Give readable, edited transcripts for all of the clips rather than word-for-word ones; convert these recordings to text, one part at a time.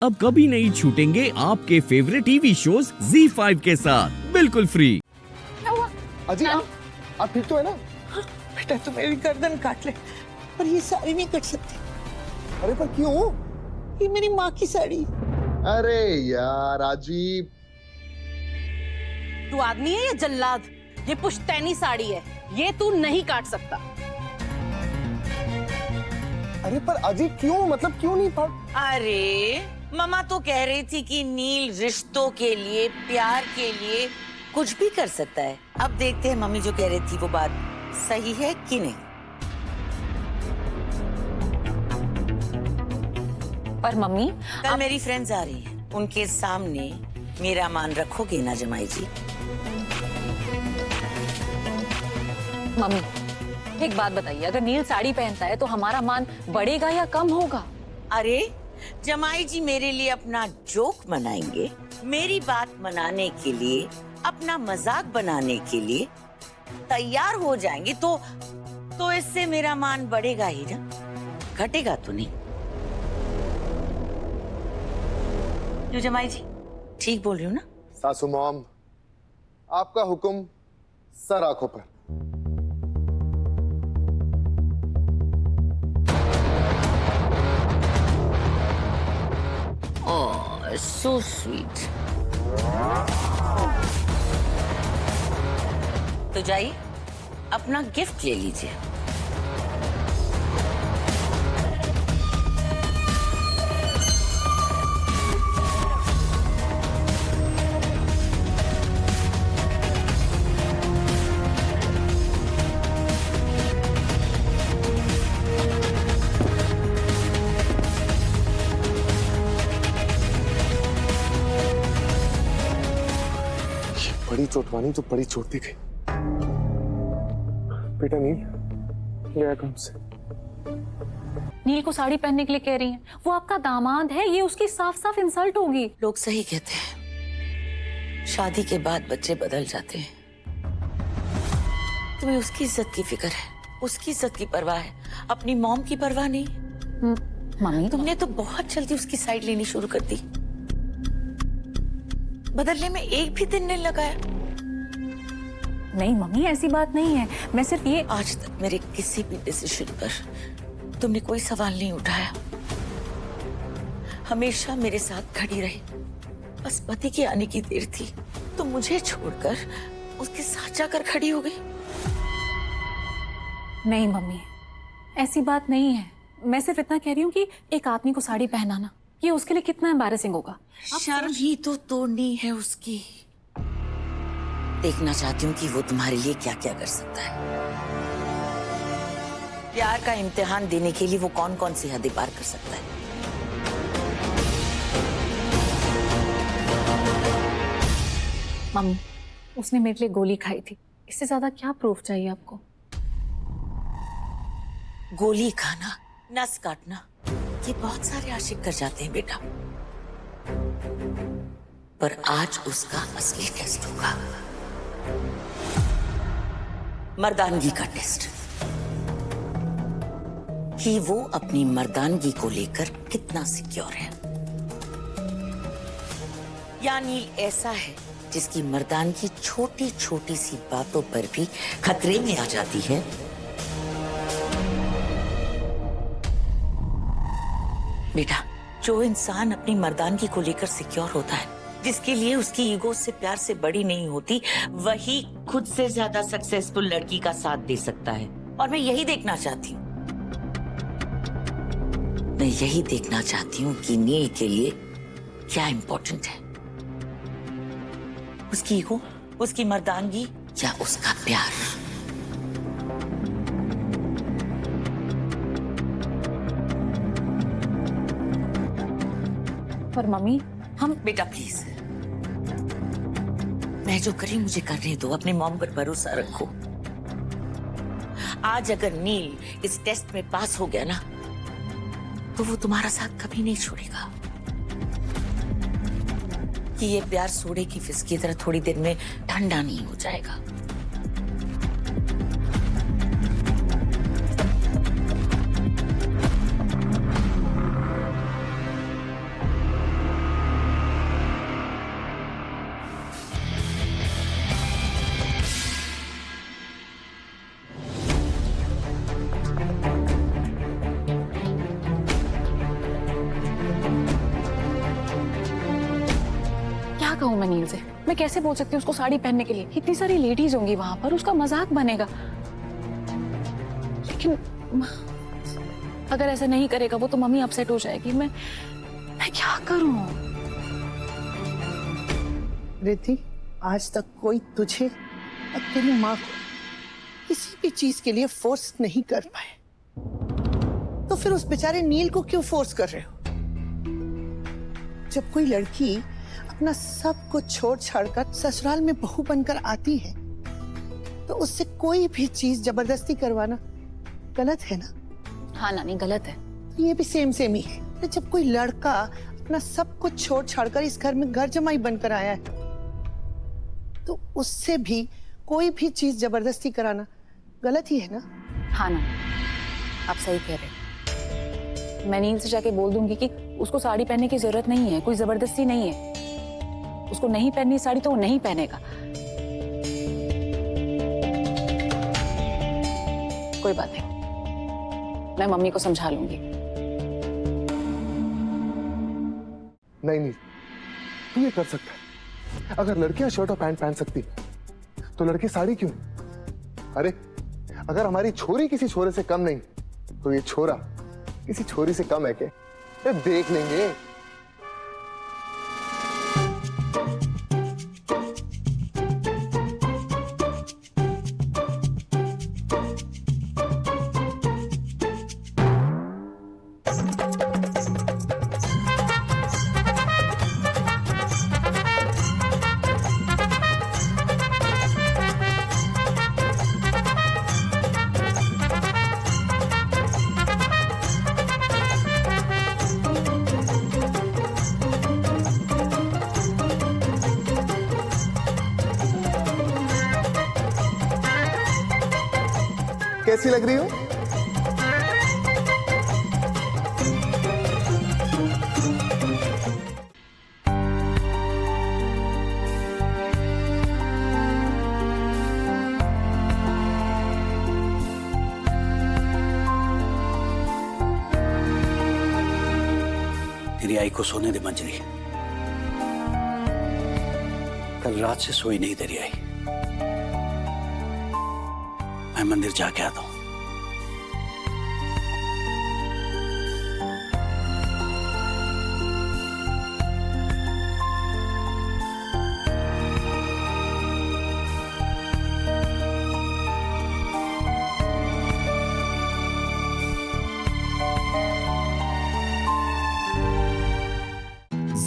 अब कभी नहीं छूटेंगे आपके फेवरेट टीवी शोज ZEE5 के साथ बिल्कुल फ्री। क्या हुआ? अजी आप ठीक तो है ना? हाँ, बेटा तू मेरी गर्दन काट ले, पर ये साड़ी नहीं कट सकती। अरे पर क्यों? ये मेरी माँ की साड़ी। अरे यार अजीब। तू आदमी है या जल्लाद? ये पुश्तैनी साड़ी है, ये तू नहीं काट सकता। अरे पर अजीब क्यों, मतलब क्यों नहीं पाट? अरे मम्मा तो कह रही थी कि नील रिश्तों के लिए, प्यार के लिए कुछ भी कर सकता है। अब देखते हैं मम्मी जो कह रही थी वो बात सही है कि नहीं। पर मम्मी कल मेरी फ्रेंड्स आ रही हैं, उनके सामने मेरा मान रखोगे ना जमाई जी? मम्मी एक बात बताइए, अगर नील साड़ी पहनता है तो हमारा मान बढ़ेगा या कम होगा? अरे जमाई जी मेरे लिए अपना जोक मनाएंगे, मेरी बात मनाने के लिए, अपना मजाक बनाने के लिए तैयार हो जाएंगे तो इससे मेरा मान बढ़ेगा ही ना, घटेगा तो नहीं। जो जमाई जी ठीक बोल रही हूँ ना? सासू मॉम, आपका हुक्म सर आंखों पर। Oh, so sweet. तो जाइए अपना गिफ्ट ले लीजिए। बड़ी चोटवानी तो बड़ी चोट दी गई। बेटा नील गया काम से। नील को साड़ी पहनने के लिए कह रही हैं, वो आपका दामाद है, ये उसकी साफ साफ इंसल्ट होगी। लोग सही कहते हैं, शादी के बाद बच्चे बदल जाते हैं। तुम्हें उसकी इज्जत की फिक्र है, उसकी इज्जत की परवाह है, अपनी मॉम की परवाह नहीं। मम्मी तुमने तो बहुत जल्दी उसकी साइड लेनी शुरू कर दी, बदलने में एक भी दिन नहीं लगाया। नहीं मम्मी ऐसी बात नहीं है, मैं सिर्फ ये आज तक मेरे किसी भी डिसीजन पर तुमने कोई सवाल नहीं उठाया, हमेशा मेरे साथ खड़ी रही। बस पति के आने की देर थी तो मुझे छोड़कर उसके साथ जाकर खड़ी हो गई। नहीं मम्मी ऐसी बात नहीं है, मैं सिर्फ इतना कह रही हूँ कि एक आदमी को साड़ी पहनाना ये उसके लिए कितना एम्बैरेसिंग होगा। शर्म ही तो तोड़नी है उसकी। देखना चाहती हूँ कि वो तुम्हारे लिए क्या क्या कर सकता है। प्यार का इम्तिहान देने के लिए वो कौन कौन सी हदें पार कर सकता है। मम्मी उसने मेरे लिए गोली खाई थी, इससे ज्यादा क्या प्रूफ चाहिए आपको? गोली खाना, नस काटना, ये बहुत सारे आशिक कर जाते हैं बेटा, पर आज उसका असली टेस्ट होगा, मर्दानगी का टेस्ट, कि वो अपनी मर्दानगी को लेकर कितना सिक्योर है। यानी ऐसा है जिसकी मर्दानगी छोटी छोटी सी बातों पर भी खतरे में आ जाती है। बेटा जो इंसान अपनी मर्दानगी को लेकर सिक्योर होता है, जिसके लिए उसकी ईगो उससे प्यार से बड़ी नहीं होती, वही खुद से ज्यादा सक्सेसफुल लड़की का साथ दे सकता है। और मैं यही देखना चाहती हूँ, मैं यही देखना चाहती हूँ कि नील के लिए क्या इंपॉर्टेंट है, उसकी ईगो, उसकी मर्दानगी या उसका प्यार। पर मम्मी हम बेटा प्लीज, मैं जो करी मुझे करने दो, अपनी मॉम पर भरोसा रखो। आज अगर नील इस टेस्ट में पास हो गया ना, तो वो तुम्हारा साथ कभी नहीं छोड़ेगा। कि ये प्यार सोडे की फिस की तरह थोड़ी देर में ठंडा नहीं हो जाएगा। कहूँ मैं नील से? मैं कैसे बोल सकती हूँ उसको साड़ी पहनने के लिए? इतनी सारी लेडीज होंगी वहां पर, उसका मजाक बनेगा। लेकिन अगर ऐसा नहीं करेगा वो तो मम्मी अपसेट हो जाएगी। मैं क्या करूं? रिद्धि, आज तक कोई तुझे और तेरी माँ को किसी भी चीज के लिए फोर्स नहीं कर पाए, तो फिर उस बेचारे नील को क्यों फोर्स कर रहे हो? जब कोई लड़की अपना सब कुछ छोड़ छाड़कर ससुराल में बहू बनकर आती है तो उससे कोई भी चीज जबरदस्ती करवाना गलत है ना? हाँ नानी, गलत है। ये भी सेम ही है। तो जब कोई लड़का अपना सब कुछ छोड़ छाड़कर इस घर में घर जमाई बनकर आया है तो उससे भी कोई भी चीज जबरदस्ती कराना गलत ही है ना? हाँ नानी, आप सही कह रहे हैं। मैं नील से जाके बोल दूंगी कि उसको साड़ी पहनने की जरूरत नहीं है, कोई जबरदस्ती नहीं है। उसको नहीं पहननी साड़ी तो वो नहीं पहनेगा। कोई बात नहीं, मैं मम्मी को समझा लूंगी। नहीं, तू ये कर सकता है। अगर लड़कियां शर्ट और पैंट पहन सकती तो लड़के साड़ी क्यों? अरे अगर हमारी छोरी किसी छोरे से कम नहीं तो ये छोरा किसी छोरी से कम है क्या? देख लेंगे। कैसी लग रही हो? तेरी आई को सोने दे मंजरी। कल रात से सोई नहीं तेरी आई। मैं मंदिर जाके आता हूं।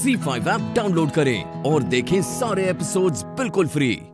Z5 ऐप डाउनलोड करें और देखें सारे एपिसोड्स बिल्कुल फ्री।